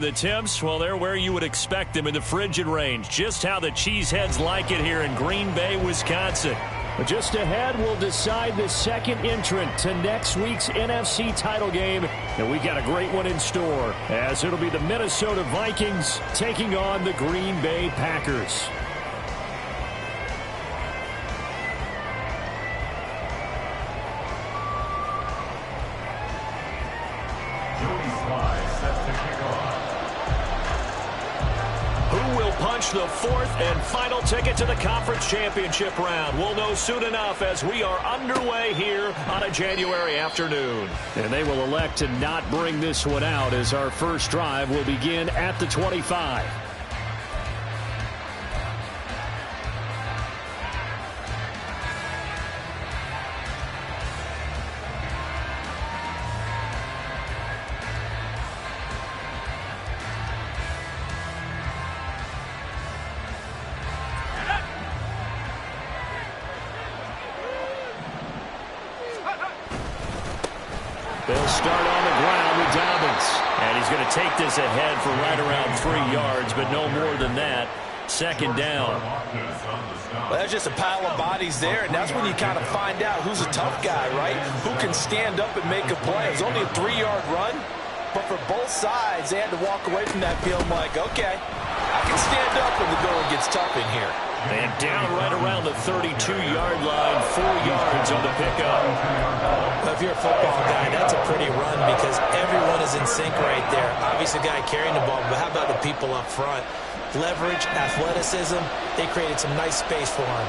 The temps, well, they're where you would expect them in the frigid range. Just how the Cheeseheads like it here in Green Bay, Wisconsin. But just ahead, we'll decide the second entrant to next week's NFC title game. And we got a great one in store, as it'll be the Minnesota Vikings taking on the Green Bay Packers. The fourth and final ticket to the conference championship round. We'll know soon enough as we are underway here on a January afternoon. And they will elect to not bring this one out as our first drive will begin at the 25. They'll start on the ground with Dobbins. And he's going to take this ahead for right around 3 yards, but no more than that. Second down. Well, there's just a pile of bodies there, and that's when you kind of find out who's a tough guy, right? Who can stand up and make a play. It was only a 3-yard run, but for both sides, they had to walk away from that field like, okay, I can stand up when the going gets tough in here. And down right around the 32-yard line, 4 yards on the pickup. Well, if you're a football guy, that's a pretty run because everyone is in sync right there. Obviously, the guy carrying the ball, but how about the people up front? Leverage, athleticism, they created some nice space for him.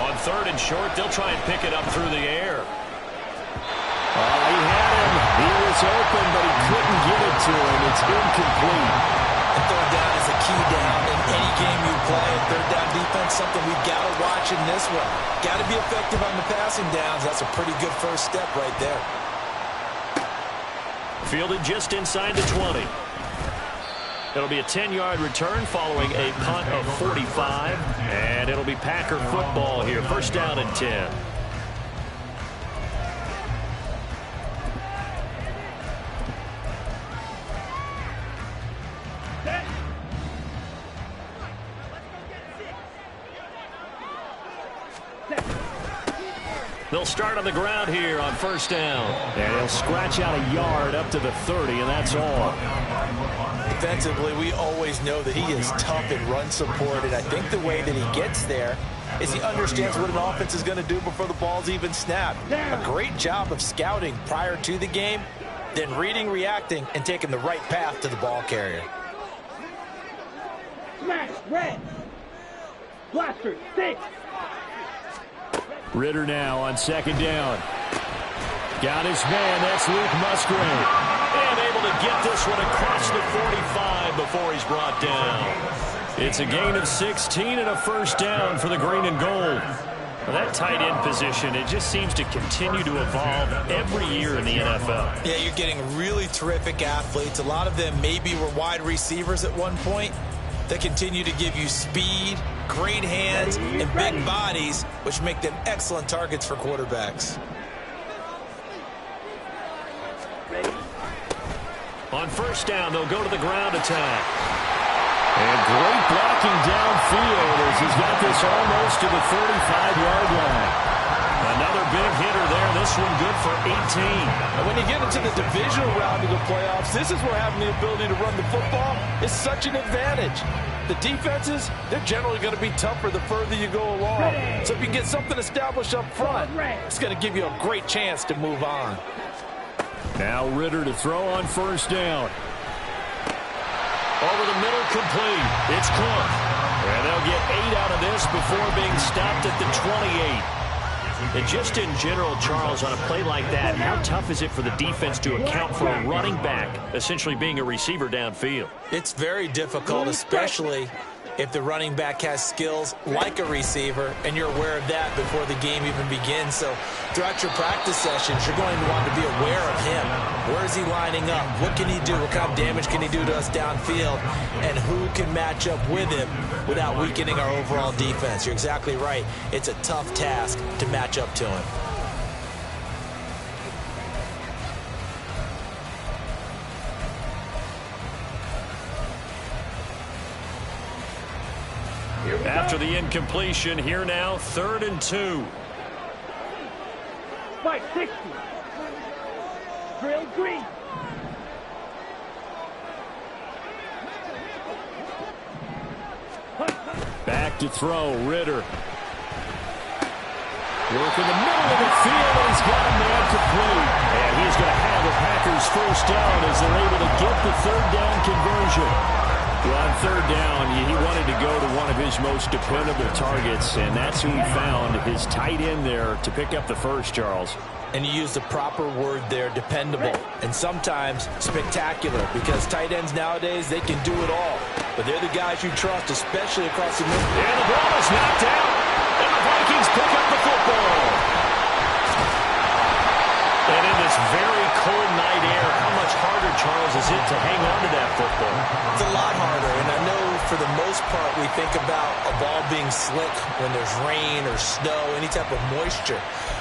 On third and short, they'll try and pick it up through the air. Oh, he had him. He was open, but he couldn't get it to him. It's incomplete. And third down is a key down in any game you play. And third down defense, something we've got to watch in this one. Got to be effective on the passing downs. That's a pretty good first step right there. Fielded just inside the 20. It'll be a 10-yard return following a punt of 45. And it'll be Packer football here. First down and 10. They'll start on the ground here on first down. And they'll scratch out a yard up to the 30, and that's all. Defensively, we always know that he is tough in run support, and I think the way that he gets there is he understands what an offense is going to do before the ball's even snapped. A great job of scouting prior to the game, then reading, reacting, and taking the right path to the ball carrier. Smash, red, blaster, 6. Ritter now on second down. Got his man. That's Luke Musgrave. And able to get this one across the 45 before he's brought down. It's a gain of 16 and a first down for the green and gold. Well, that tight end position, it just seems to continue to evolve every year in the NFL. Yeah, you're getting really terrific athletes. A lot of them maybe were wide receivers at one point. They continue to give you speed, great hands, and big bodies, which make them excellent targets for quarterbacks. On first down, they'll go to the ground attack. And great blocking downfield as he's got this almost to the 35-yard line. Another big hitter there. This one good for 18. And when you get into the divisional round of the playoffs, this is where having the ability to run the football is such an advantage. The defenses, they're generally going to be tougher the further you go along. So if you get something established up front, it's going to give you a great chance to move on. Now Ritter to throw on first down. Over the middle, complete. It's Cook. And they'll get 8 out of this before being stopped at the 28. And just in general, Charles, on a play like that, how tough is it for the defense to account for a running back essentially being a receiver downfield? It's very difficult, especially if the running back has skills like a receiver, and you're aware of that before the game even begins. So throughout your practice sessions, you're going to want to be aware of him. Where is he lining up? What can he do? What kind of damage can he do to us downfield? And who can match up with him without weakening our overall defense? You're exactly right. It's a tough task to match up to him. After the incompletion, here now, 3rd and 2. Fight 60. Drill green. Back to throw, Ritter. Work in the middle of the field, and he's got a man complete. And he's going to have the Packers first down as they're able to get the 3rd down conversion. Well, on 3rd down, he wanted to go to one of his most dependable targets, and that's who he found, his tight end there, to pick up the first, Charles. And you use the proper word there, dependable, and sometimes spectacular, because tight ends nowadays, they can do it all. But they're the guys you trust, especially across the middle. And the ball is knocked out, and the Vikings pick up the football. And in this very cold night air, how much harder, Charles, is it to hang on to that football? It's a lot harder, and I know for the most part we think about a ball being slick when there's rain or snow, any type of moisture.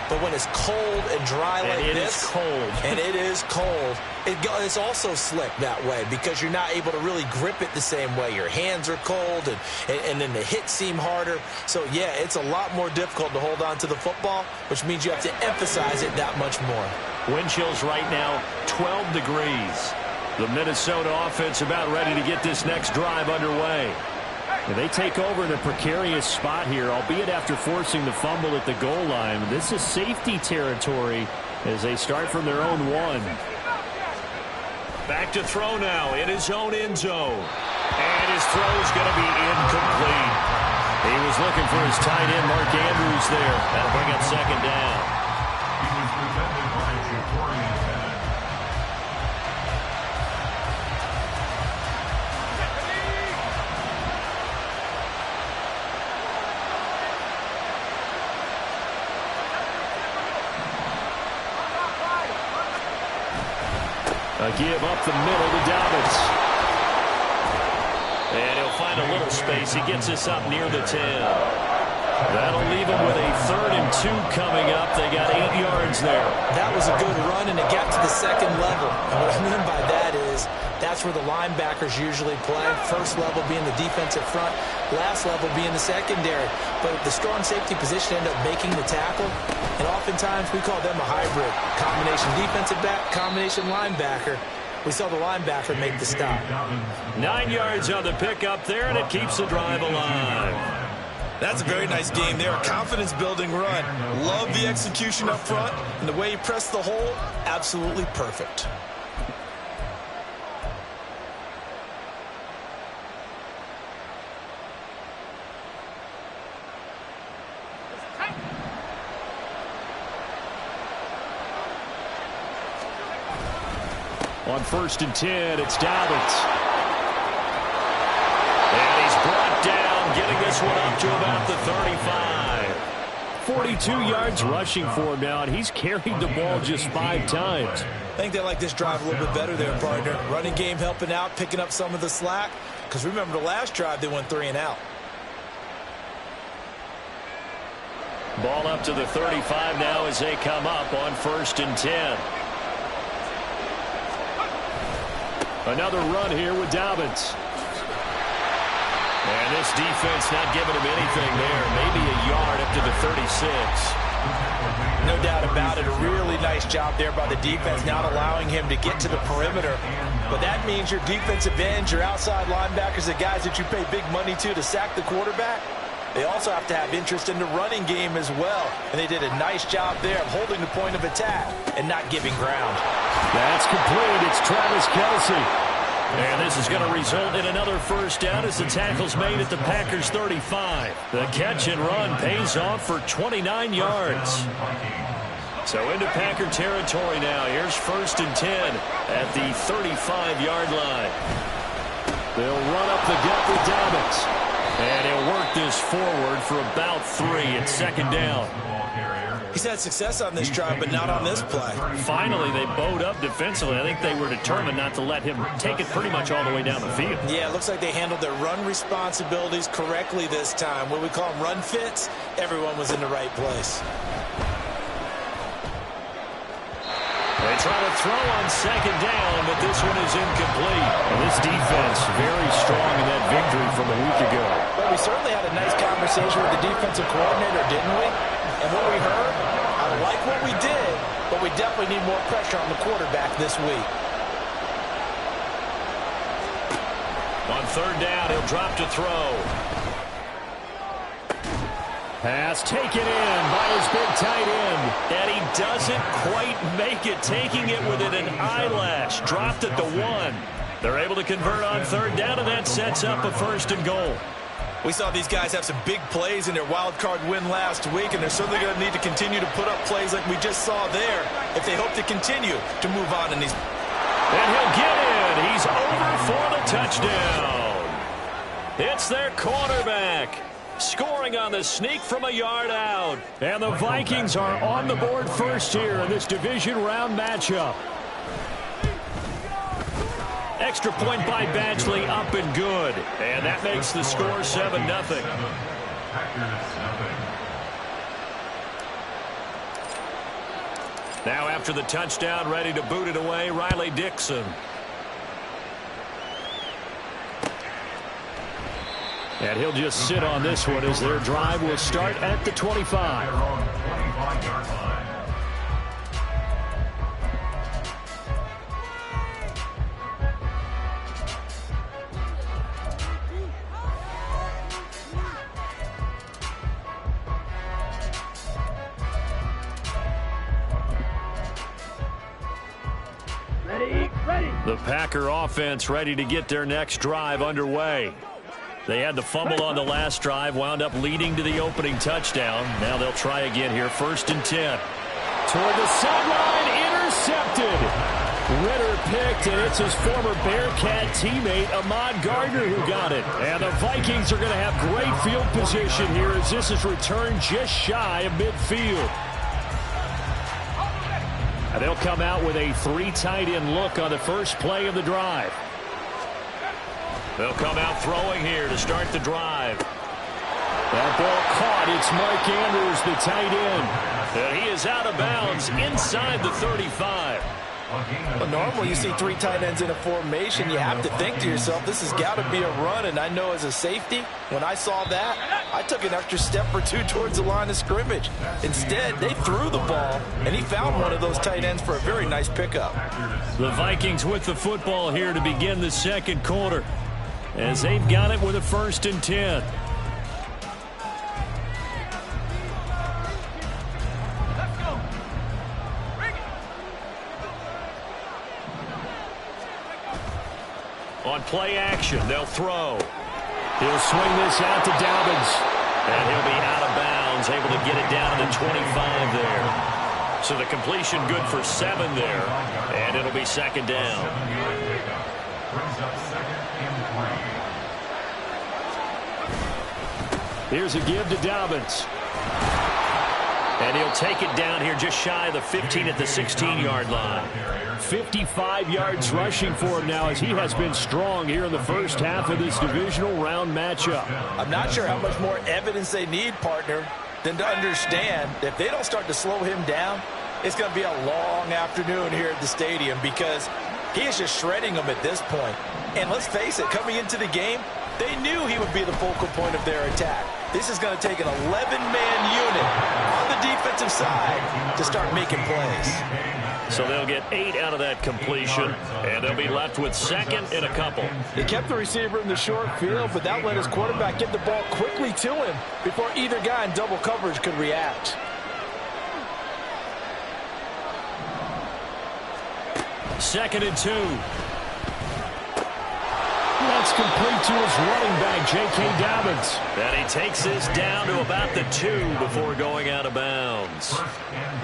But when it's cold and dry like this, it is cold. And it is cold, it's also slick that way because you're not able to really grip it the same way. Your hands are cold, and then the hits seem harder. So, yeah, it's a lot more difficult to hold on to the football, which means you have to emphasize it that much more. Wind chills right now, 12 degrees. The Minnesota offense about ready to get this next drive underway. And they take over in a precarious spot here, albeit after forcing the fumble at the goal line. This is safety territory as they start from their own 1. Back to throw now in his own end zone. And his throw's going to be incomplete. He was looking for his tight end, Mark Andrews, there. That'll bring up 2nd down. A give up the middle to Dobbins. And he'll find a little space. He gets us up near the 10. That'll leave him with a 3rd and 2 coming up. They got 8 yards there. That was a good run, and it got to the 2nd level. And what I mean by that is that's where the linebackers usually play. First level being the defensive front, last level being the secondary. But the strong safety position ended up making the tackle, and oftentimes we call them a hybrid. Combination defensive back, combination linebacker. We saw the linebacker make the stop. 9 yards on the pickup there, and it keeps the drive alive. That's a very nice game there. A confidence-building run. Love the execution up front, and the way he pressed the hole, absolutely perfect. On 1st and 10, it's Dobbins. And he's brought down, getting this one up to about the 35. 42 yards rushing for him now, and he's carried the ball just 5 times. I think they like this drive a little bit better there, partner. Running game helping out, picking up some of the slack. Because remember the last drive, they went 3 and out. Ball up to the 35 now as they come up on 1st and 10. Another run here with Dobbins. And this defense not giving him anything there. Maybe a yard up to the 36. No doubt about it. A really nice job there by the defense, not allowing him to get to the perimeter. But that means your defensive ends, your outside linebackers, the guys that you pay big money to sack the quarterback, they also have to have interest in the running game as well. And they did a nice job there of holding the point of attack and not giving ground. That's complete. It's Travis Kelce. And this is going to result in another first down as the tackle's made at the Packers' 35. The catch and run pays off for 29 yards. So into Packer territory now. Here's 1st and 10 at the 35-yard line. They'll run up the gut with Dobbins. And he'll work this forward for about 3 at 2nd down. He's had success on this drive, but not on this play. Finally, they bowed up defensively. I think they were determined not to let him take it pretty much all the way down the field. Yeah, it looks like they handled their run responsibilities correctly this time. What we call them run fits, everyone was in the right place. They try to throw on 2nd down, but this one is incomplete. And this defense very strong in that victory from a week ago. Well, we certainly had a nice conversation with the defensive coordinator, didn't we? And what we heard, I like what we did, but we definitely need more pressure on the quarterback this week. On third down, he'll drop to throw. Pass taken in by his big tight end. And he doesn't quite make it, taking it within an eyelash. Dropped at the 1. They're able to convert on third down, and that sets up a 1st and goal. We saw these guys have some big plays in their wild card win last week, and they're certainly going to need to continue to put up plays like we just saw there if they hope to continue to move on in these. And he'll get in. He's over for the touchdown. It's their quarterback. Scoring on the sneak from a yard out. And the Vikings are on the board first here in this division round matchup. Extra point by Badgley, up and good. And that makes the score 7-0. Now after the touchdown, ready to boot it away, Riley Dixon. And he'll just sit on this one as their drive will start at the 25. The Packer offense ready to get their next drive underway. They had the fumble on the last drive, wound up leading to the opening touchdown. Now they'll try again here, 1st and 10. Toward the sideline, intercepted. Ritter picked, and it's his former Bearcat teammate, Ahmad Gardner, who got it. And the Vikings are going to have great field position here as this is returned just shy of midfield. And they'll come out with a 3 tight end look on the first play of the drive. They'll come out throwing here to start the drive. That ball caught. It's Mark Andrews, the tight end. And he is out of bounds inside the 35. Well, normally you see 3 tight ends in a formation. You have to think to yourself, this has got to be a run. And I know as a safety, when I saw that, I took an extra step or 2 towards the line of scrimmage. Instead, they threw the ball, and he found one of those tight ends for a very nice pickup. The Vikings with the football here to begin the second quarter, as they've got it with a 1st and 10. On play action, they'll throw. He'll swing this out to Dobbins. And he'll be out of bounds, able to get it down to the 25 there. So the completion good for 7 there. And it'll be 2nd down. Here's a give to Dobbins. And he'll take it down here just shy of the 15 at the 16-yard line. 55 yards rushing for him now as he has been strong here in the first half of this divisional round matchup. I'm not sure how much more evidence they need, partner, than to understand that if they don't start to slow him down, it's going to be a long afternoon here at the stadium because he is just shredding them at this point. And let's face it, coming into the game, they knew he would be the focal point of their attack. This is going to take an 11-man unit on the defensive side to start making plays. So they'll get 8 out of that completion, and they'll be left with 2nd and a couple. They kept the receiver in the short field, but that let his quarterback get the ball quickly to him before either guy in double coverage could react. Second and 2. That's complete to his running back, J.K. Dobbins. And he takes this down to about the 2 before going out of bounds.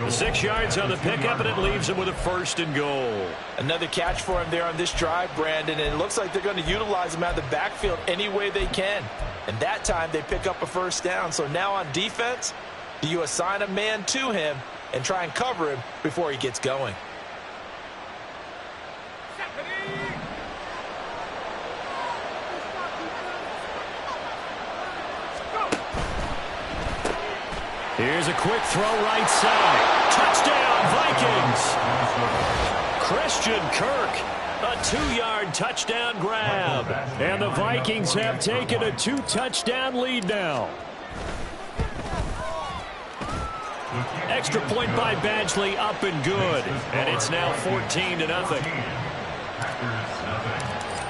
6 yards on the pickup, and it leaves him with a 1st and goal. Another catch for him there on this drive, Brandon, and it looks like they're going to utilize him out of the backfield any way they can. And that time they pick up a 1st down. So now on defense, do you assign a man to him and try and cover him before he gets going? Here's a quick throw right side. Touchdown, Vikings! Christian Kirk A 2-yard touchdown grab. And the Vikings have taken a 2-touchdown lead now. Extra point by Badgley, up and good. And it's now 14-0.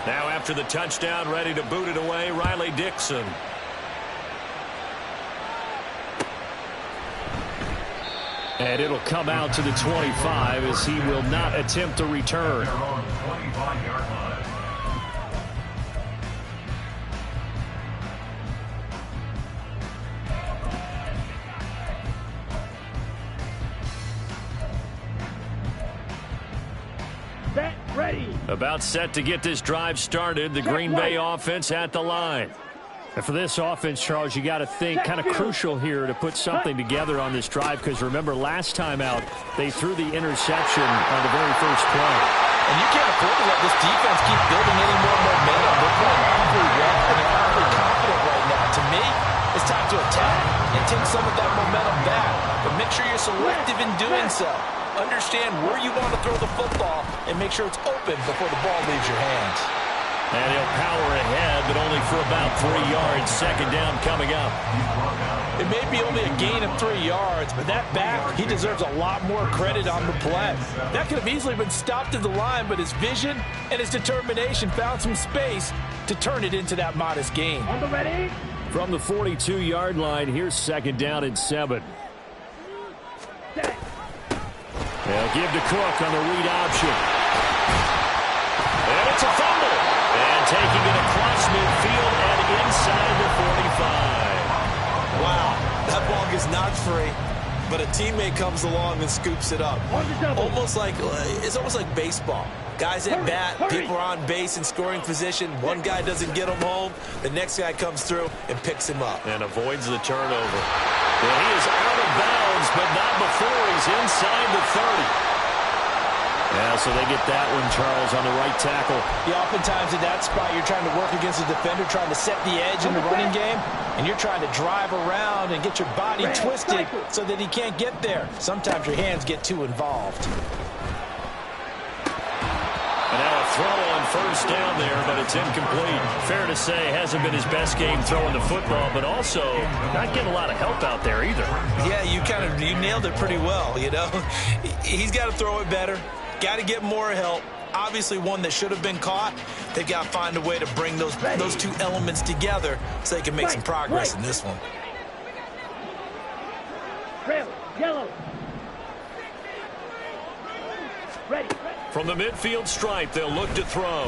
Now after the touchdown, ready to boot it away, Riley Dixon. And it'll come out to the 25 as he will not attempt to return. Ready. About set to get this drive started. The Green Bay offense at the line. And for this offense, Charles, you got to think kind of crucial here to put something together on this drive, because remember last time out they threw the interception on the very first play. And you can't afford to let this defense keep building any more momentum. They're playing awfully well and they're awfully confident right now. To me, it's time to attack and take some of that momentum back. But make sure you're selective in doing so. Understand where you want to throw the football and make sure it's open before the ball leaves your hands. And he'll power ahead, but only for about 3 yards. Second down coming up. It may be only a gain of 3 yards, but that back, he deserves a lot more credit on the play. That could have easily been stopped at the line, but his vision and his determination found some space to turn it into that modest gain. On the ready. From the 42-yard line, here's second down and 7. They'll give to Cook on the read option. And it's a fumble. And taking it across midfield and inside the 45. Wow, that ball gets knocked free, but a teammate comes along and scoops it up. It's almost like baseball. Guys at bat, people are on base in scoring position. One guy doesn't get him home. The next guy comes through and picks him up. And avoids the turnover. Well, he is out of bounds, but not before he's inside the 30. Yeah, so they get that one, Charles, on the right tackle. Yeah, oftentimes in that spot, you're trying to work against a defender, trying to set the edge in the running game, and you're trying to drive around and get your body twisted so that he can't get there. Sometimes your hands get too involved. And now a throw on first down there, but it's incomplete. Fair to say, hasn't been his best game throwing the football, but also not getting a lot of help out there either. Yeah, you nailed it pretty well, you know. He's got to throw it better. Got to get more help. Obviously one that should have been caught. They've got to find a way to bring those two elements together so they can make some progress in this one. Red, yellow. Ready. From the midfield stripe, they'll look to throw.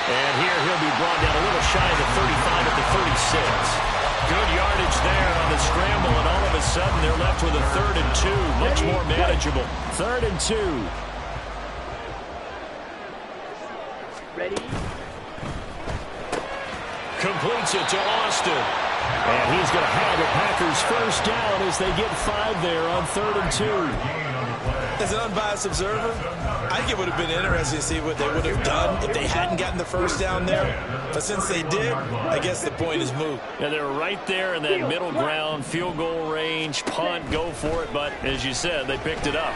And here he'll be brought down a little shy of the 35 at the 36. Good yardage there on the scramble, and all of a sudden they're left with a 3rd and 2. Much more manageable. 3rd and 2. Ready. Completes it to Austin. And he's going to have the Packers first down as they get 5 there on 3rd and 2. As an unbiased observer, I think it would have been interesting to see what they would have done if they hadn't gotten the first down there. But since they did, I guess the point is moot. Yeah, they were right there in that middle ground, field goal range, punt, go for it. But as you said, they picked it up.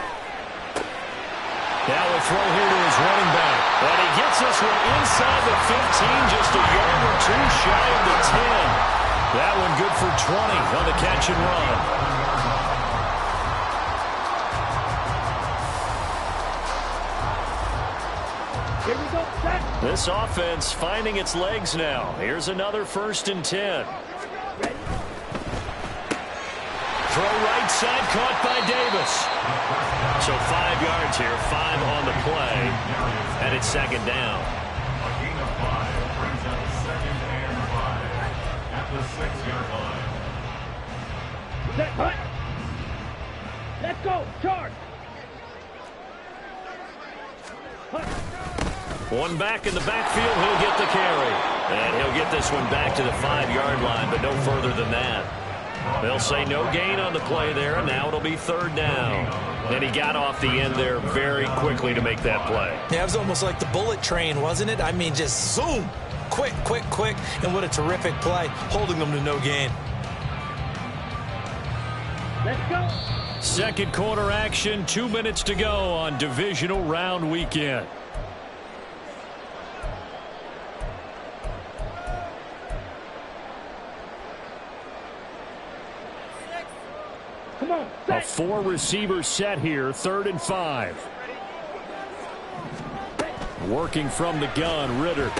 Now a throw here to his running back. And he gets this one inside the 15, just a yard or two shy of the 10. That one good for 20 on the catch and run. Here we go. Set. This offense finding its legs now. Here's another 1st and 10. Ready. Throw right side, caught by Davis. So 5 yards here, 5 on the play, and it's second down. Set. Hut. Let's go. Charge. Hut. One back in the backfield, he'll get the carry. And he'll get this one back to the 5-yard line, but no further than that. They'll say no gain on the play there, and now it'll be 3rd down. And he got off the end there very quickly to make that play. Yeah, it was almost like the bullet train, wasn't it? I mean, just zoom. Quick, quick, quick. And what a terrific play, holding them to no gain. Let's go. Second quarter action, 2 minutes to go on divisional round weekend. Come on, A 4-receiver set here, 3rd and 5. Working from the gun, Ritter. And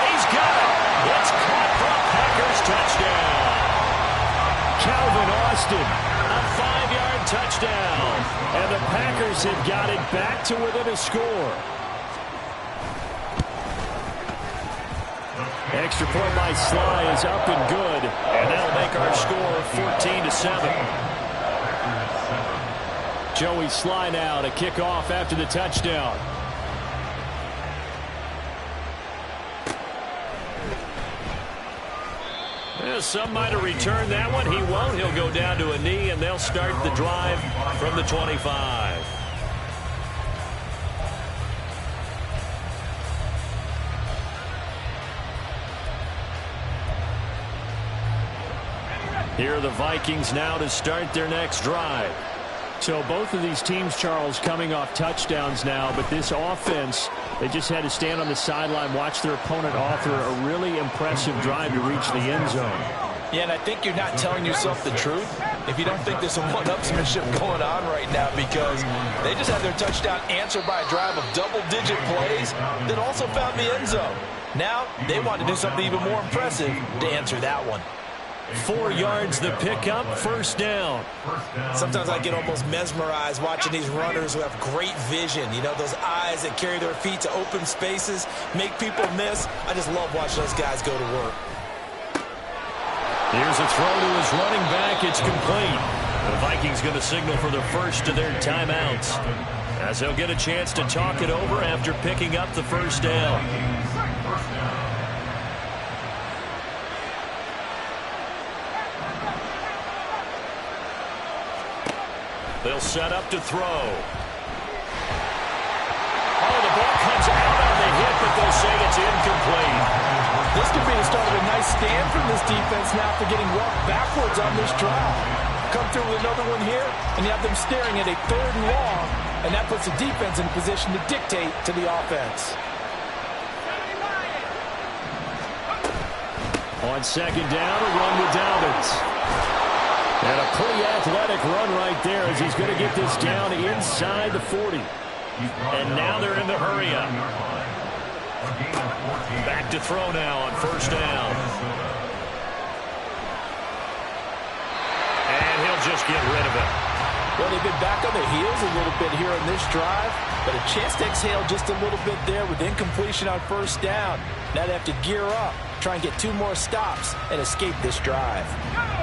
he's got it. It's caught for a Packers touchdown. Calvin Austin, a 5-yard touchdown. And the Packers have got it back to within a score. Extra point by Sly is up and good. And that'll make our score 14-7. Joey Sly now to kick off after the touchdown. Some might have returned that one. He won't. He'll go down to a knee, and they'll start the drive from the 25. Here are the Vikings now to start their next drive. So both of these teams, Charles, coming off touchdowns now, but this offense, they just had to stand on the sideline, watch their opponent author a really impressive drive to reach the end zone. Yeah, and I think you're not telling yourself the truth if you don't think there's some one-upsmanship going on right now, because they just had their touchdown answered by a drive of double-digit plays that also found the end zone. Now they want to do something even more impressive to answer that one. 4 yards the pickup, 1st down. Sometimes I get almost mesmerized watching these runners who have great vision. You know, those eyes that carry their feet to open spaces, make people miss. I just love watching those guys go to work. Here's a throw to his running back. It's complete. The Vikings going to signal for the first of their timeouts, as they'll get a chance to talk it over after picking up the 1st down. They'll set up to throw. Oh, the ball comes out on the hit, but they'll say it's incomplete. This could be the start of a nice stand from this defense now after getting walked backwards on this drive. Come through with another one here, and you have them staring at a 3rd and long, and that puts the defense in position to dictate to the offense. On 2nd down, a run to Dobbins. And a pretty athletic run right there as he's going to get this down inside the 40. And now they're in the hurry-up. Back to throw now on 1st down. And he'll just get rid of it. Well, they've been back on their heels a little bit here on this drive, but a chance to exhale just a little bit there with incompletion on 1st down. Now they have to gear up, try and get 2 more stops, and escape this drive.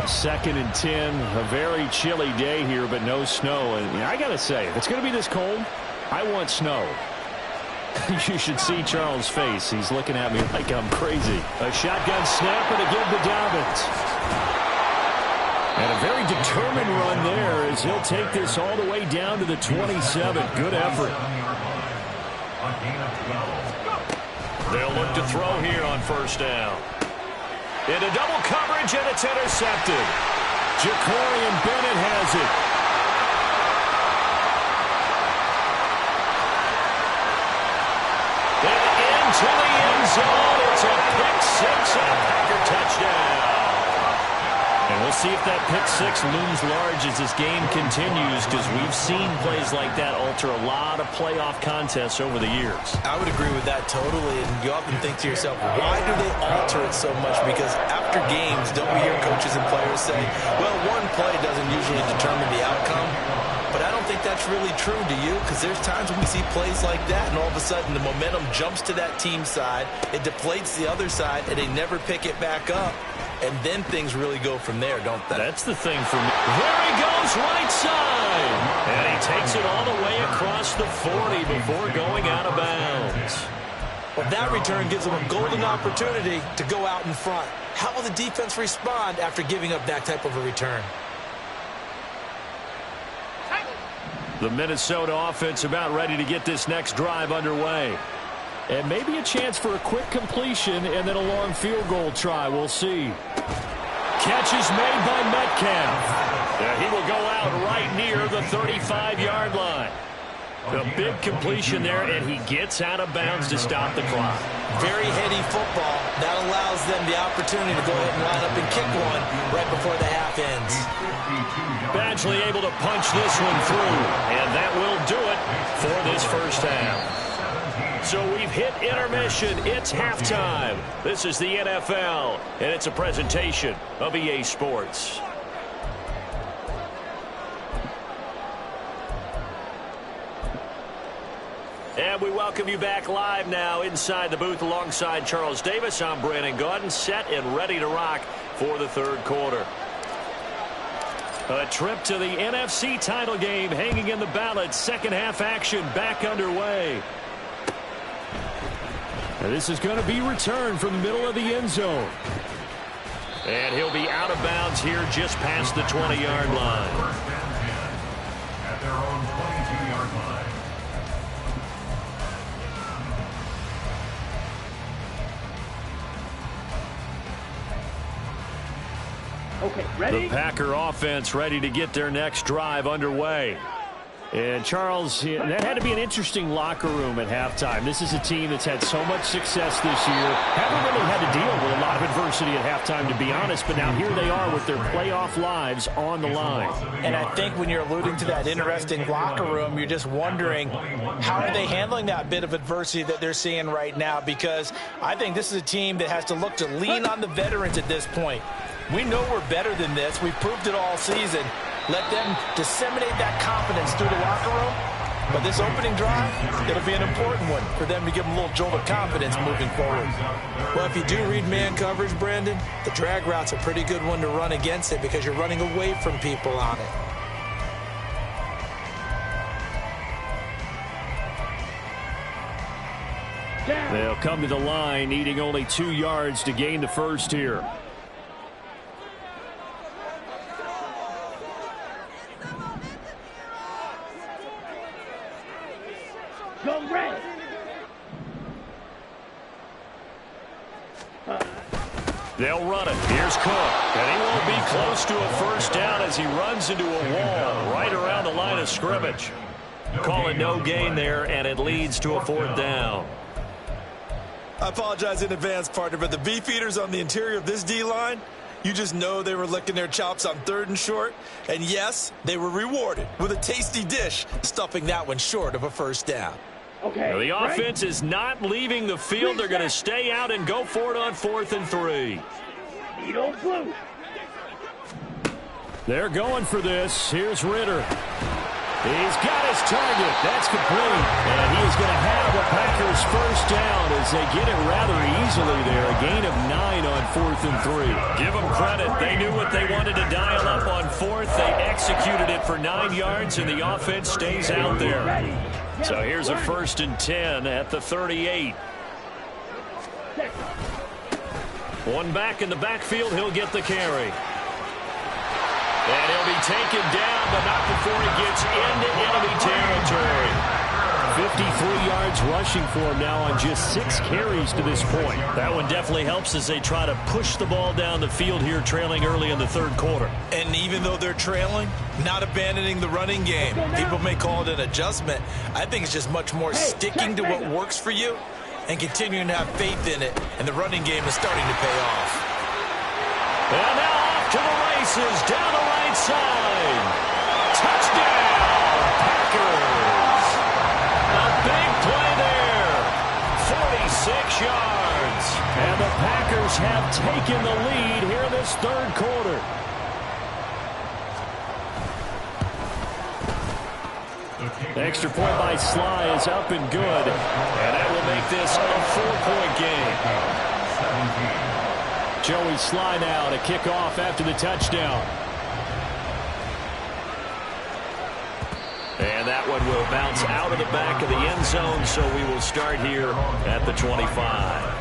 2nd and 10, a very chilly day here, but no snow. And I got to say, if it's going to be this cold, I want snow. You should see Charles' face. He's looking at me like I'm crazy. A shotgun snap and again to Dobbins. And a very determined run there as he'll take this all the way down to the 27. Good effort. They'll look to throw here on 1st down. Into double coverage, and it's intercepted. Ja'Cory Bennett has it. And into the end zone. It's a pick 6 and a Packer touchdown. And we'll see if that pick 6 looms large as this game continues, because we've seen plays like that alter a lot of playoff contests over the years. I would agree with that totally, and you often think to yourself, why do they alter it so much? Because after games, don't we hear coaches and players say, well, one play doesn't usually determine the outcome? But I don't think that's really true, do you? Because there's times when we see plays like that, and all of a sudden the momentum jumps to that team side, it deflates the other side, and they never pick it back up. And then things really go from there, don't they? That's the thing for me. There he goes, right side. And he takes it all the way across the 40 before going out of bounds. Well, that return gives them a golden opportunity to go out in front. How will the defense respond after giving up that type of a return? The Minnesota offense about ready to get this next drive underway. And maybe a chance for a quick completion and then a long field goal try. We'll see. Catch is made by Metcalf. He will go out right near the 35-yard line. A big completion there, and he gets out of bounds to stop the clock. Very heady football. That allows them the opportunity to go ahead and line up and kick one right before the half ends. Badgley able to punch this one through, and that will do it for this first half. So we've hit intermission. It's halftime. This is the NFL, and it's a presentation of EA Sports. And we welcome you back live now inside the booth alongside Charles Davis. I'm Brandon Gaudin, set and ready to rock for the third quarter. A trip to the NFC title game hanging in the balance. Second half action back underway. And this is going to be returned from the middle of the end zone. And he'll be out of bounds here just past the 20-yard line. At their own 22-yard line. Okay, ready? The Packer offense ready to get their next drive underway. And Charles, that had to be an interesting locker room at halftime. This is a team that's had so much success this year. Haven't really had to deal with a lot of adversity at halftime, to be honest. But now here they are with their playoff lives on the line. And I think when you're alluding to that interesting locker room, you're just wondering how are they handling that bit of adversity that they're seeing right now? Because I think this is a team that has to look to lean on the veterans at this point. We know we're better than this. We've proved it all season. Let them disseminate that confidence through the locker room. But this opening drive, it'll be an important one for them to give them a little jolt of confidence moving forward. Well, if you do read man coverage, Brandon, the drag route's a pretty good one to run against it because you're running away from people on it. They'll come to the line needing only 2 yards to gain the first here. Go red. They'll run it. Here's Cook. And he won't be close to a first down as he runs into a wall right around the line of scrimmage. Call it no gain there, and it leads to a fourth down. I apologize in advance, partner, but the beefeaters on the interior of this D-line, you just know they were licking their chops on 3rd and short. And yes, they were rewarded with a tasty dish, stuffing that one short of a first down. Okay. Now the offense is not leaving the field. They're going to stay out and go for it on 4th and 3. Needle blue. They're going for this. Here's Ritter. He's got his target. That's complete. And he is going to have the Packers first down as they get it rather easily there. A gain of 9 on 4th and 3. Give them credit. They knew what they wanted to dial up on 4th. They executed it for 9 yards, and the offense stays out there. So here's a 1st and 10 at the 38. One back in the backfield. He'll get the carry. And he'll be taken down, but not before he gets into enemy territory. 53 yards rushing for him now on just 6 carries to this point. That one definitely helps as they try to push the ball down the field here, trailing early in the third quarter. And even though they're trailing, not abandoning the running game. People may call it an adjustment. I think it's just much more sticking to what works for you and continuing to have faith in it. And the running game is starting to pay off. And now off to the races down the right side. Touchdown, Packers. A big play there. 46 yards. And the Packers have taken the lead here in this third quarter. The extra point by Sly is up and good. And that will make this a 4-point game. Joey Sly now to kick off after the touchdown. And that one will bounce out of the back of the end zone, so we will start here at the 25.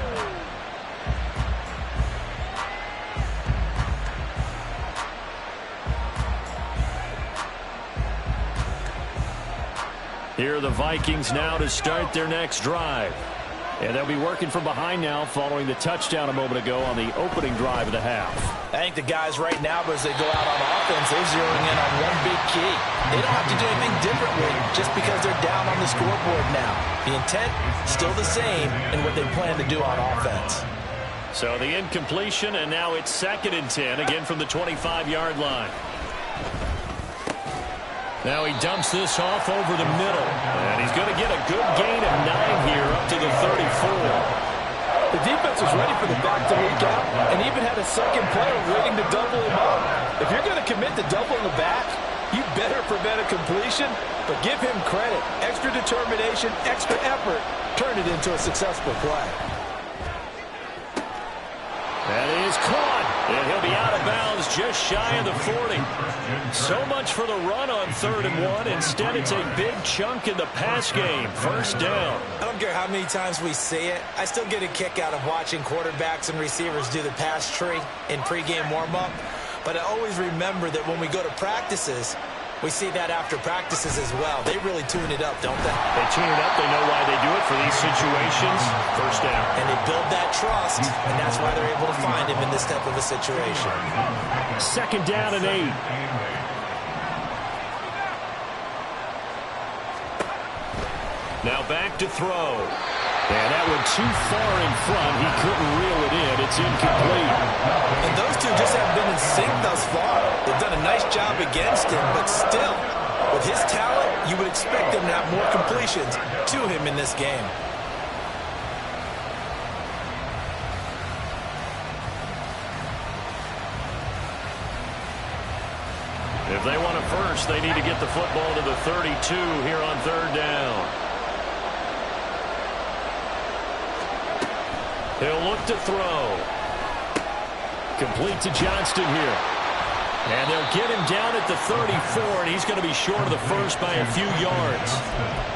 Here are the Vikings now to start their next drive. And they'll be working from behind now following the touchdown a moment ago on the opening drive of the half. I think the guys right now, as they go out on offense, they're zeroing in on one big key. They don't have to do anything differently just because they're down on the scoreboard now. The intent, still the same in what they plan to do on offense. So the incompletion, and now it's 2nd and 10, again from the 25-yard line. Now he dumps this off over the middle, and he's going to get a good gain of 9 here up to the 34. The defense was ready for the back to leak out and even had a second player waiting to double him up. If you're going to commit to doubling the back, you better prevent a completion, but give him credit. Extra determination, extra effort, turn it into a successful play. That is caught, and he'll be out of bounds just shy of the 40. So much for the run on 3rd and 1. Instead, it's a big chunk in the pass game. 1st down. I don't care how many times we see it. I still get a kick out of watching quarterbacks and receivers do the pass tree in pregame warm-up. But I always remember that when we go to practices, we see that after practices as well. They really tune it up, don't they? They tune it up. They know why they do it for these situations. 1st down. And they build that trust, and that's why they're able to find him in this type of a situation. 2nd down and 8. Now back to throw. And that one too far in front. He couldn't reel it in. It's incomplete. And those two just haven't been in sync thus far. They've done a nice job against him, but still, with his talent, you would expect him to have more completions to him in this game. If they want a first, they need to get the football to the 32 here on 3rd down. He'll look to throw. Complete to Johnston here. And they'll get him down at the 34, and he's going to be short of the first by a few yards.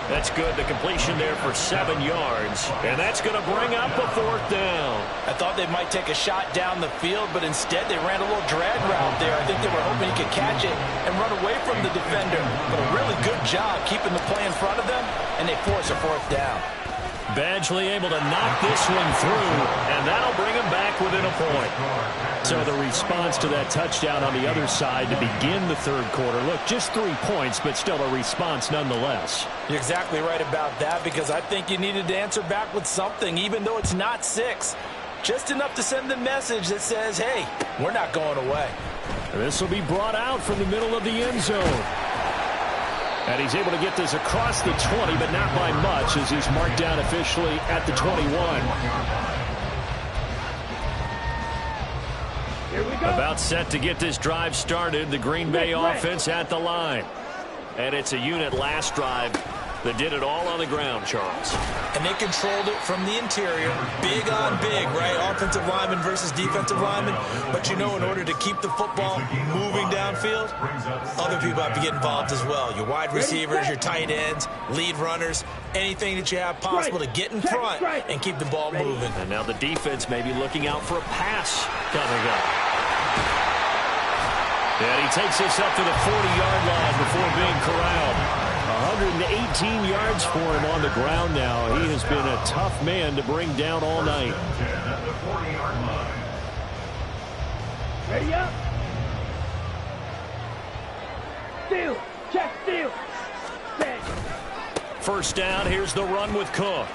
That's good. The completion there for 7 yards. And that's going to bring up a 4th down. I thought they might take a shot down the field, but instead they ran a little drag route there. I think they were hoping he could catch it and run away from the defender. But a really good job keeping the play in front of them, and they force a 4th down. Badgley able to knock this one through, and that'll bring him back within a point. So the response to that touchdown on the other side to begin the 3rd quarter. Look, just 3 points, but still a response nonetheless. You're exactly right about that, because I think you needed to answer back with something, even though it's not 6. Just enough to send the message that says, hey, we're not going away. This will be brought out from the middle of the end zone. And he's able to get this across the 20, but not by much, as he's marked down officially at the 21. Here we go. About set to get this drive started. The Green Bay offense at the line. And it's a unit last drive that did it all on the ground, Charles. And they controlled it from the interior. Big on big, right? Offensive lineman versus defensive lineman. But you know, in order to keep the football moving downfield, other people have to get involved as well. Your wide receivers, your tight ends, lead runners, anything that you have possible to get in front and keep the ball moving. And now the defense may be looking out for a pass coming up. And he takes this up to the 40-yard line before being corralled. 118 yards for him on the ground now. He has been a tough man to bring down all night. Ready up. Steal. Check steal. Set. 1st down. Here's the run with Cook.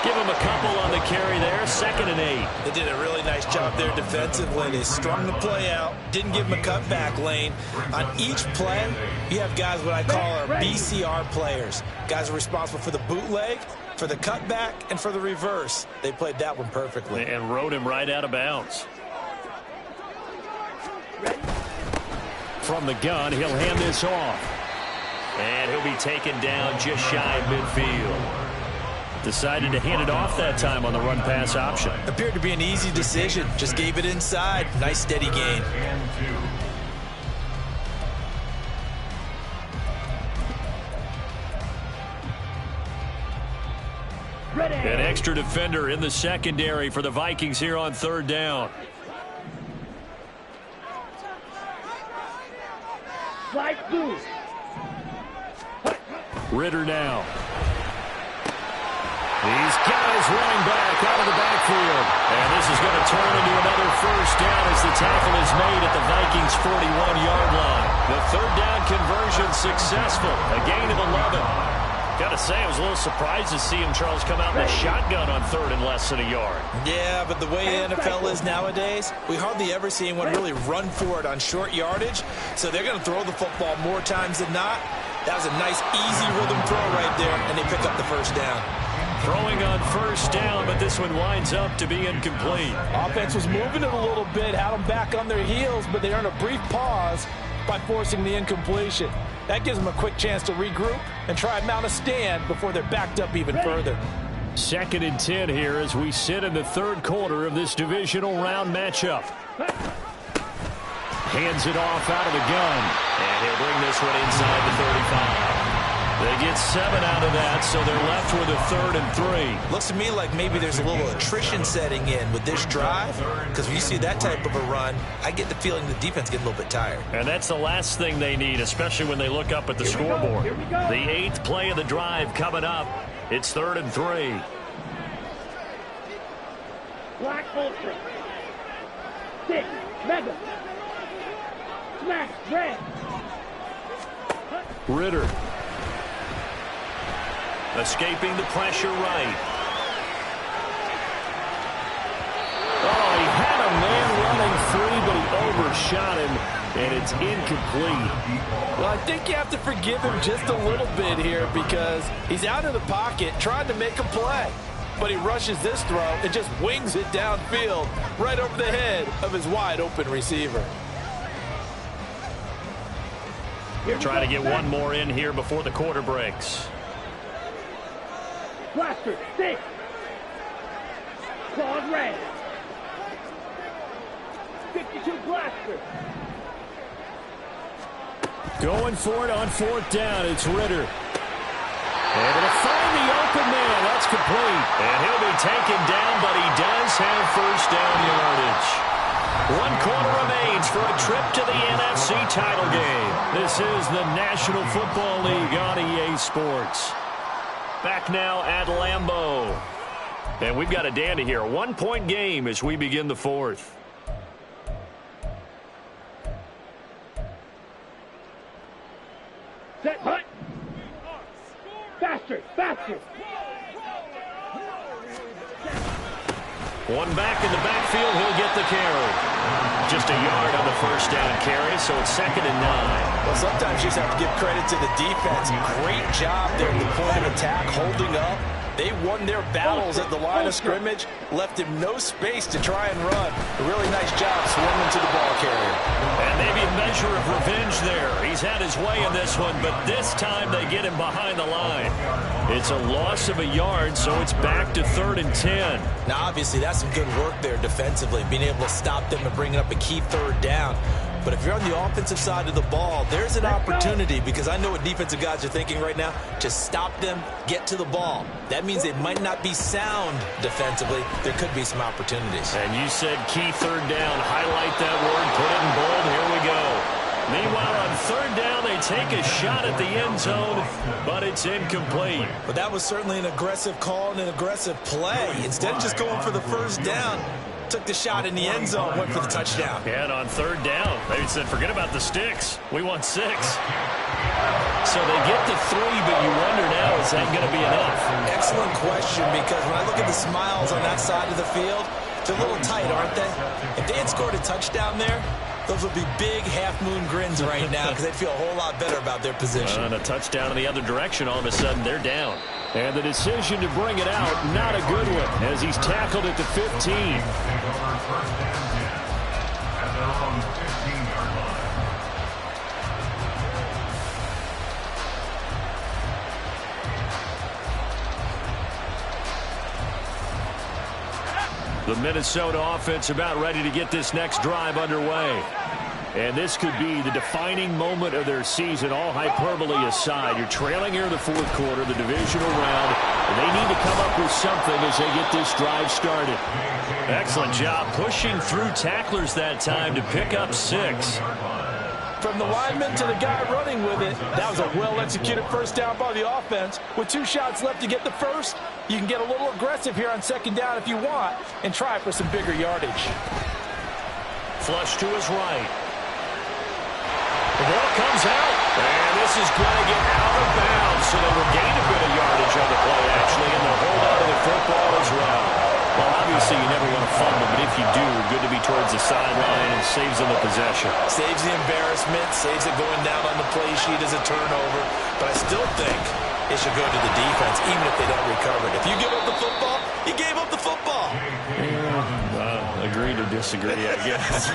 Give him a couple on the carry there. 2nd and 8. They did a really nice job there defensively. They strung the play out, didn't give him a cutback lane. On each play, you have guys what I call our BCR players. Guys are responsible for the bootleg, for the cutback, and for the reverse. They played that one perfectly. And rode him right out of bounds. From the gun, he'll hand this off. And he'll be taken down just shy of midfield. Decided to hand it off that time on the run-pass option. Appeared to be an easy decision. Just gave it inside. Nice steady gain. Ready. An extra defender in the secondary for the Vikings here on 3rd down. Slide through. Ritter now. He's got his running back out of the backfield. And this is going to turn into another first down as the tackle is made at the Vikings' 41-yard line. The third down conversion successful. A gain of 11. Got to say, I was a little surprised to see him, Charles, come out in the shotgun on third and less than a yard. Yeah, but the way the NFL is nowadays, we hardly ever see anyone really run for it on short yardage. So they're going to throw the football more times than not. That was a nice, easy rhythm throw right there, and they pick up the first down. Throwing on first down, but this one winds up to be incomplete. Offense was moving it a little bit, had them back on their heels, but they earned a brief pause by forcing the incompletion. That gives them a quick chance to regroup and try and mount a stand before they're backed up even further. 2nd and 10 here as we sit in the third quarter of this divisional round matchup. Hands it off out of the gun. And he'll bring this one inside the 35. They get 7 out of that, so they're left with a 3rd and 3. Looks to me like maybe there's a little attrition setting in with this drive, because when you see that type of a run, I get the feeling the defense gets a little bit tired. And that's the last thing they need, especially when they look up at the scoreboard. The 8th play of the drive coming up. It's 3rd and 3. Black ultra. 6. Mega. Smash. Red. Ritter. Escaping the pressure right. Oh, he had a man running free, but he overshot him, and it's incomplete. Well, I think you have to forgive him just a little bit here because he's out of the pocket trying to make a play. But he rushes this throw and just wings it downfield right over the head of his wide-open receiver. Trying to get one more in here before the quarter breaks. Blaster. 6. Clawed red. 52 blaster. Going for it on 4th down. It's Ritter. Able to find the open man. That's complete. And he'll be taken down, but he does have first down yardage. 1 quarter remains for a trip to the NFC title game. This is the National Football League on EA Sports. Back now at Lambeau. And we've got a dandy here. A 1-point game as we begin the 4th. Set. Hut. Faster. Faster. One back in the backfield. He'll get the carry. Just a yard on the first down carry, so it's 2nd and 9. Well, sometimes you just have to give credit to the defense. Great job there at the point of attack, holding up. They won their battles at the line of scrimmage, left him no space to try and run. A really nice job swarming to the ball carrier. And maybe a measure of revenge there. He's had his way in this one, but this time they get him behind the line. It's a loss of a yard, so it's back to 3rd and 10. Now, obviously, that's some good work there defensively, being able to stop them and bringing up a key 3rd down. But if you're on the offensive side of the ball, there's an opportunity, because I know what defensive guys are thinking right now. Just stop them, get to the ball. That means they might not be sound defensively. There could be some opportunities. And you said key 3rd down. Highlight that word. Put it in bold. Here we go. Meanwhile, on 3rd down, they take a shot at the end zone, but it's incomplete. But that was certainly an aggressive call and an aggressive play. Instead of just going for the first down, took the shot in the end zone, went for the touchdown. And on 3rd down, they said, forget about the sticks. We want 6. So they get the 3, but you wonder now, is that going to be enough? Excellent question, because when I look at the smiles on that side of the field, they're a little tight, aren't they? If they had scored a touchdown there, those would be big half-moon grins right now because they'd feel a whole lot better about their position. And a touchdown in the other direction, all of a sudden they're down. And the decision to bring it out, not a good one, as he's tackled at the 15. At their own 15-yard line. The Minnesota offense about ready to get this next drive underway. And this could be the defining moment of their season, all hyperbole aside. You're trailing here in the 4th quarter, the divisional round, and they need to come up with something as they get this drive started. Excellent job pushing through tacklers that time to pick up 6. From the lineman to the guy running with it, that was a well-executed first down by the offense. With 2 shots left to get the first, you can get a little aggressive here on second down if you want and try for some bigger yardage. Flush to his right. The ball comes out, and this is going to get out of bounds, so they will gain a bit of yardage on the play, actually, and they'll hold on to the football as well. Well, obviously, you never want to fumble, but if you do, good to be towards the sideline and saves them the possession. Saves the embarrassment, saves it going down on the play sheet as a turnover, but I still think it should go to the defense, even if they don't recover it. If you give up the football, you gave up the football. Agree to disagree, I guess.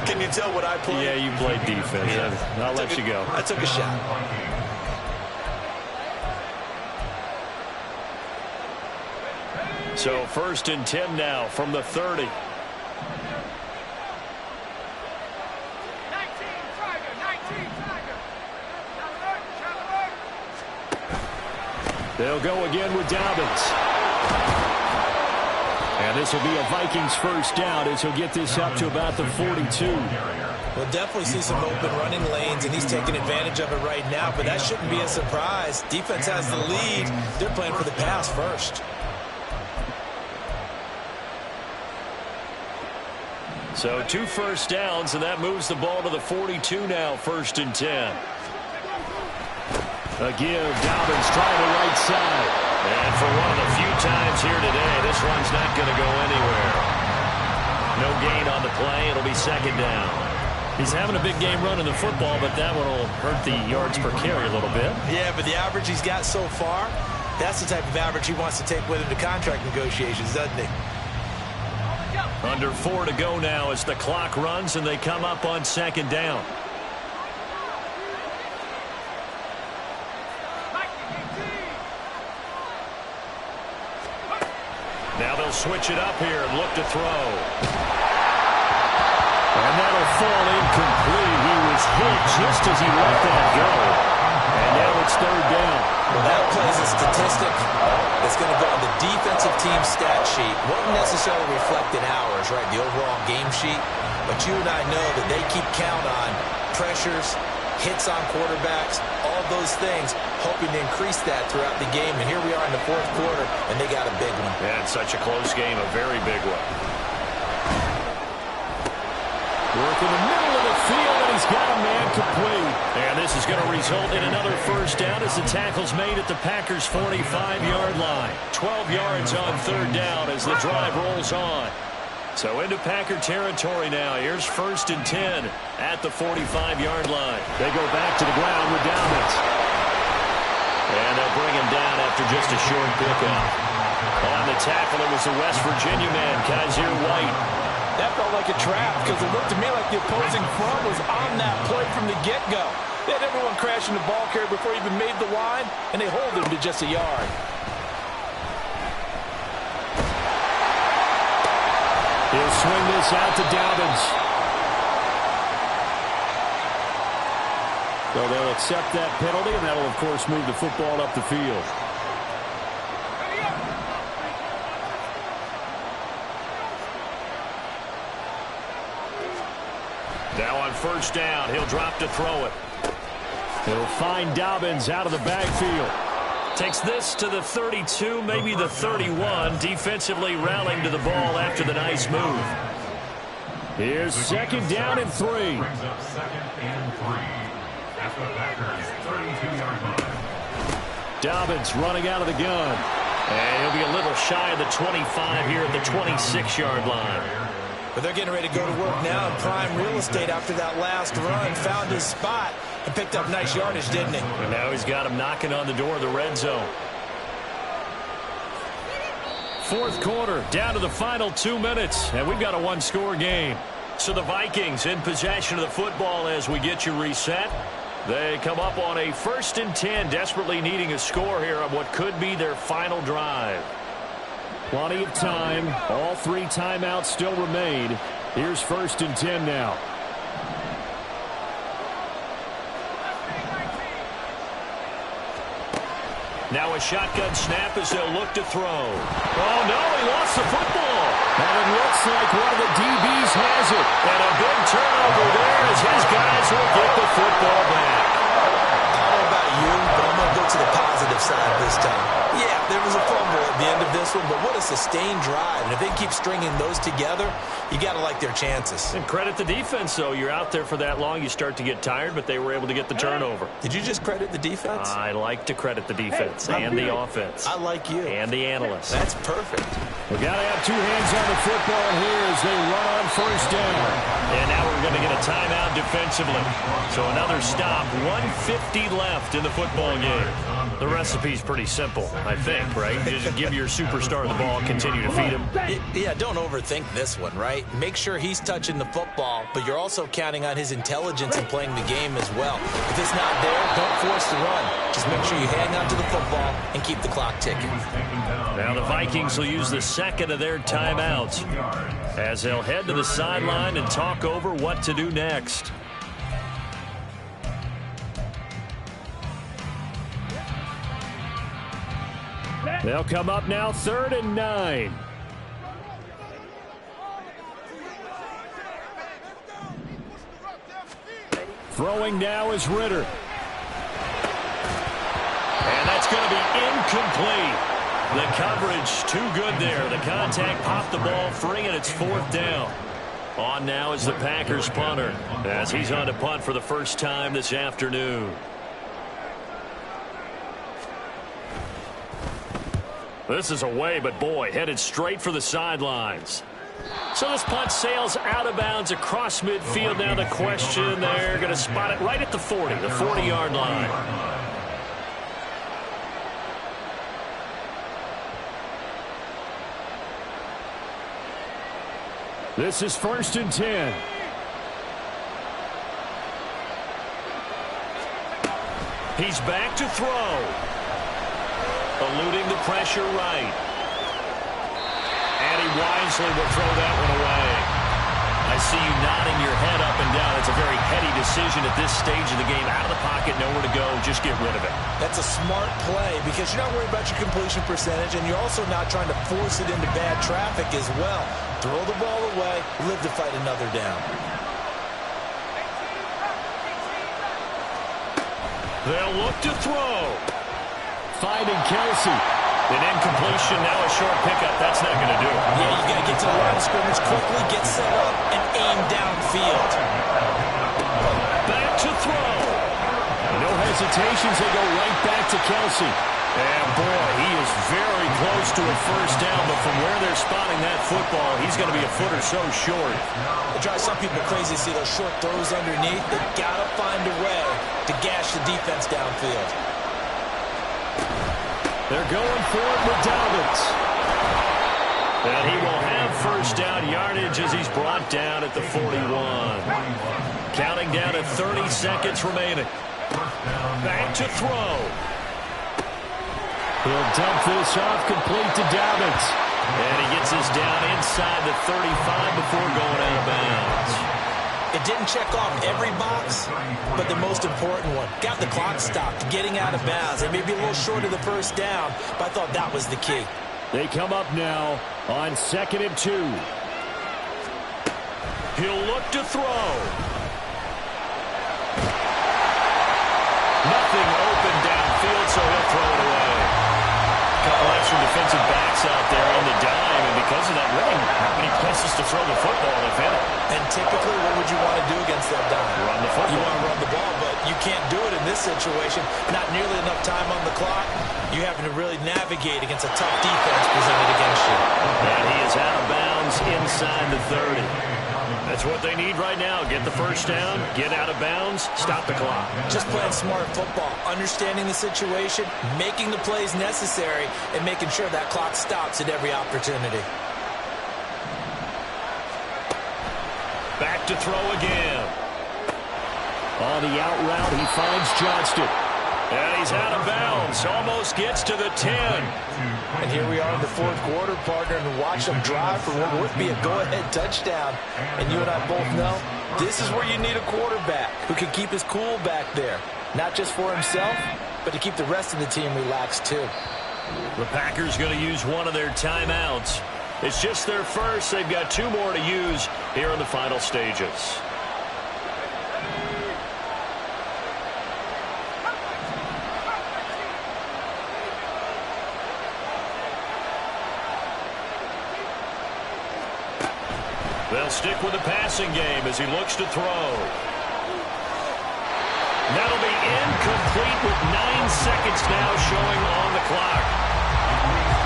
Can you tell what I played? Yeah, you played defense. Yeah. I'll let you go. I took a shot. So 1st and 10 now from the 30. They'll go again with Dobbins. And this will be a Vikings first down as he'll get this up to about the 42. We'll definitely see some open running lanes, and he's taking advantage of it right now, but that shouldn't be a surprise. Defense has the lead. They're playing for the pass first. So 2 first downs, and that moves the ball to the 42 now, 1st and 10. A give, Dobbins trying the right side. And for one of the few times here today, this one's not going to go anywhere. No gain on the play. It'll be 2nd down. He's having a big game running the football, but that one will hurt the yards per carry a little bit. Yeah, but the average he's got so far, that's the type of average he wants to take with him to contract negotiations, doesn't he? Under 4 to go now as the clock runs and they come up on 2nd down. Now they'll switch it up here and look to throw. And that'll fall incomplete. He was hit just as he let that go. And now it's 3rd down. Well, that plays a statistic that's going to go on the defensive team stat sheet. Won't necessarily reflect in ours, right, the overall game sheet. But you and I know that they keep count on pressures, hits on quarterbacks, all those things, hoping to increase that throughout the game. And here we are in the 4th quarter, and they got a big one. Yeah, it's such a close game, a very big one. Work in the middle of the field, and he's got a man complete. And this is going to result in another first down as the tackle's made at the Packers' 45-yard line. 12 yards on 3rd down as the drive rolls on. So into Packer territory now. Here's 1st and 10 at the 45-yard line. They go back to the ground with Dobbins. And they'll bring him down after just a short pickup. On the tackle, it was the West Virginia man, Kaiser White. That felt like a trap because it looked to me like the opposing front was on that play from the get-go. They had everyone crashing the ball carrier before he even made the line, and they hold him to just a yard. He'll swing this out to Dobbins. So they'll accept that penalty, and that'll, of course, move the football up the field. Now on 1st down, he'll drop to throw it. He'll find Dobbins out of the backfield. Takes this to the 32, maybe the 31, defensively rallying to the ball after the nice move. Here's 2nd down and 3. Brings up 2nd and 3 at the Packers' 32-yard line. Dobbins running out of the gun. And he'll be a little shy of the 25 here at the 26-yard line. But they're getting ready to go to work now in prime real estate after that last run. Found his spot and picked up nice yardage, didn't he? And now he's got him knocking on the door of the red zone. 4th quarter, down to the final 2 minutes, and we've got a 1-score game. So the Vikings in possession of the football as we get you reset. They come up on a 1st and 10, desperately needing a score here on what could be their final drive. Plenty of time. All 3 timeouts still remain. Here's 1st and 10 now. Now a shotgun snap as they'll look to throw. Oh, no, he lost the football. And it looks like one of the DBs has it. And a big turnover there as his guys will get the football back. I don't know about you, but I'm going to go to the positive side this time. Yeah, there was a fumble at the end of this one, but what a sustained drive. And if they keep stringing those together, you got to like their chances. And credit the defense, though. You're out there for that long, you start to get tired, but they were able to get the turnover. Did you just credit the defense? I like to credit the defense and the offense. I like you. And the analysts. That's perfect. We got to have two hands on the football here as they run on first down. And now we're going to get a timeout defensively. So another stop. 150 left in the football game. The recipe's pretty simple, I think, right? Just give your superstar the ball, continue to feed him. Yeah, don't overthink this one, right? Make sure he's touching the football, but you're also counting on his intelligence in playing the game as well. If it's not there, don't force the run. Just make sure you hang on to the football and keep the clock ticking. Now the Vikings will use the second of their timeouts as they'll head to the sideline and talk over what to do next. They'll come up now 3rd and 9. Throwing now is Ritter. And that's going to be incomplete. The coverage too good there. The contact popped the ball free, and it's 4th down. On now is the Packers punter as he's on to punt for the first time this afternoon. This is away, but boy, headed straight for the sidelines. So this punt sails out of bounds across midfield. Now the question, they're going to spot it right at the 40, the 40-yard line. This is 1st and 10. He's back to throw. Eluding the pressure right. And he wisely will throw that one away. I see you nodding your head up and down. It's a very heady decision at this stage of the game. Out of the pocket, nowhere to go. Just get rid of it. That's a smart play because you're not worried about your completion percentage, and you're also not trying to force it into bad traffic as well. Throw the ball away, live to fight another down. They'll look to throw. Finding Kelsey. An incompletion, now a short pickup. That's not going to do it. Yeah, you got to get to the line of scrimmage quickly, get set up, and aim downfield. Back to throw. No hesitations. They go right back to Kelsey. And boy, he is very close to a first down, but from where they're spotting that football, he's going to be a foot or so short. It drives some people crazy to see those short throws underneath. They've got to find a way to gash the defense downfield. They're going for it with Dobbins. And he will have first down yardage as he's brought down at the 41. Counting down to 30 seconds remaining. Back to throw. He'll dump this off complete to Dobbins. And he gets us down inside the 35 before going out of bounds. It didn't check off every box, but the most important one. Got the clock stopped, getting out of bounds. They may be a little short of the first down, but I thought that was the key. They come up now on 2nd and 2. He'll look to throw. Nothing open downfield, so he'll throw it away. A couple extra defensive backs out there on the dime, and because of that, really not many places to throw the football, if any. And typically, what would you want to do against that dime? Run the football. You want to run the ball, but you can't do it in this situation. Not nearly enough time on the clock. You're having to really navigate against a tough defense presented against you. And he is out of bounds inside the 30. That's what they need right now. Get the first down, get out of bounds, stop the clock. Just playing smart football, understanding the situation, making the plays necessary, and making sure that clock stops at every opportunity. Back to throw again. On the out route, he finds Johnston. And he's out of bounds. Almost gets to the 10. And here we are in the 4th quarter, partner, and watch them drive for what would be a go-ahead touchdown. And you and I both know this is where you need a quarterback who can keep his cool back there. Not just for himself, but to keep the rest of the team relaxed too. The Packers going to use one of their timeouts. It's just their first. They've got 2 more to use here in the final stages. They'll stick with the passing game as he looks to throw. That'll be incomplete with 9 seconds now showing on the clock.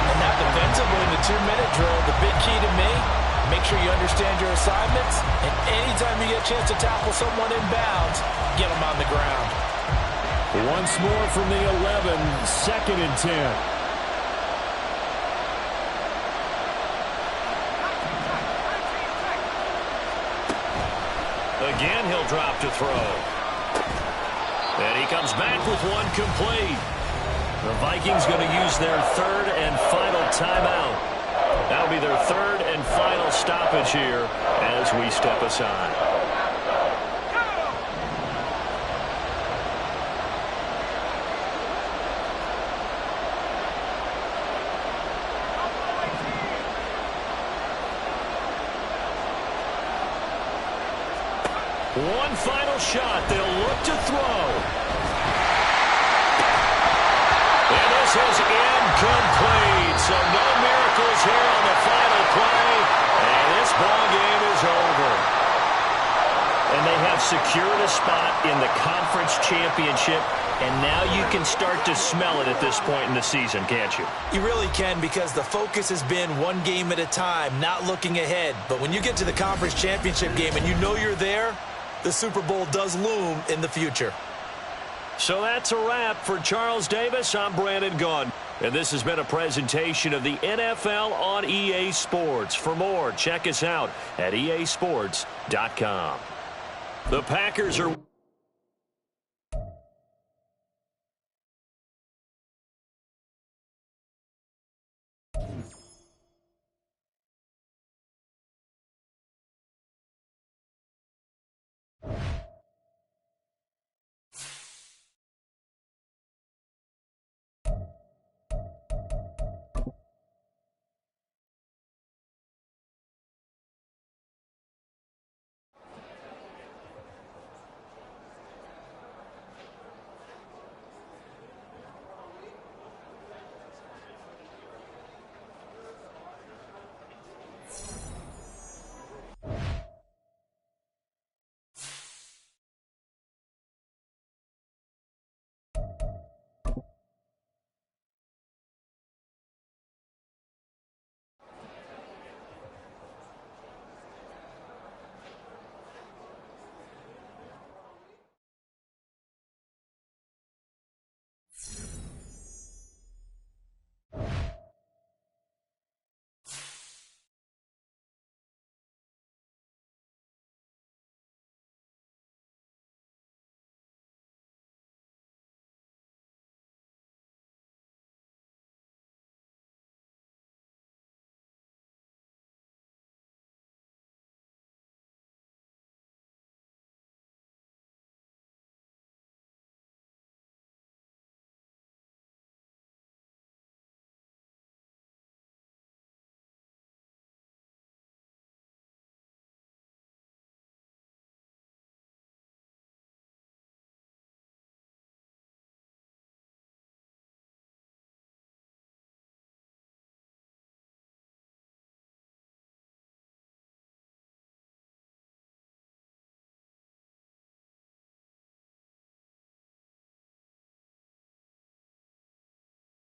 And now defensively in the 2-minute drill, the big key to me, make sure you understand your assignments, and anytime you get a chance to tackle someone in bounds, get them on the ground. Once more from the 11, 2nd and 10. Again, he'll drop to throw. And he comes back with one complete. The Vikings going to use their 3rd and final timeout. That'll be their 3rd and final stoppage here as we step aside. One final shot. They'll look to throw. And this is incomplete. So no miracles here on the final play. And this ball game is over. And they have secured a spot in the conference championship. And now you can start to smell it at this point in the season, can't you? You really can, because the focus has been one game at a time, not looking ahead. But when you get to the conference championship game and you know you're there, the Super Bowl does loom in the future. So that's a wrap for Charles Davis. I'm Brandon Gaudin. And this has been a presentation of the NFL on EA Sports. For more, check us out at easports.com. The Packers are...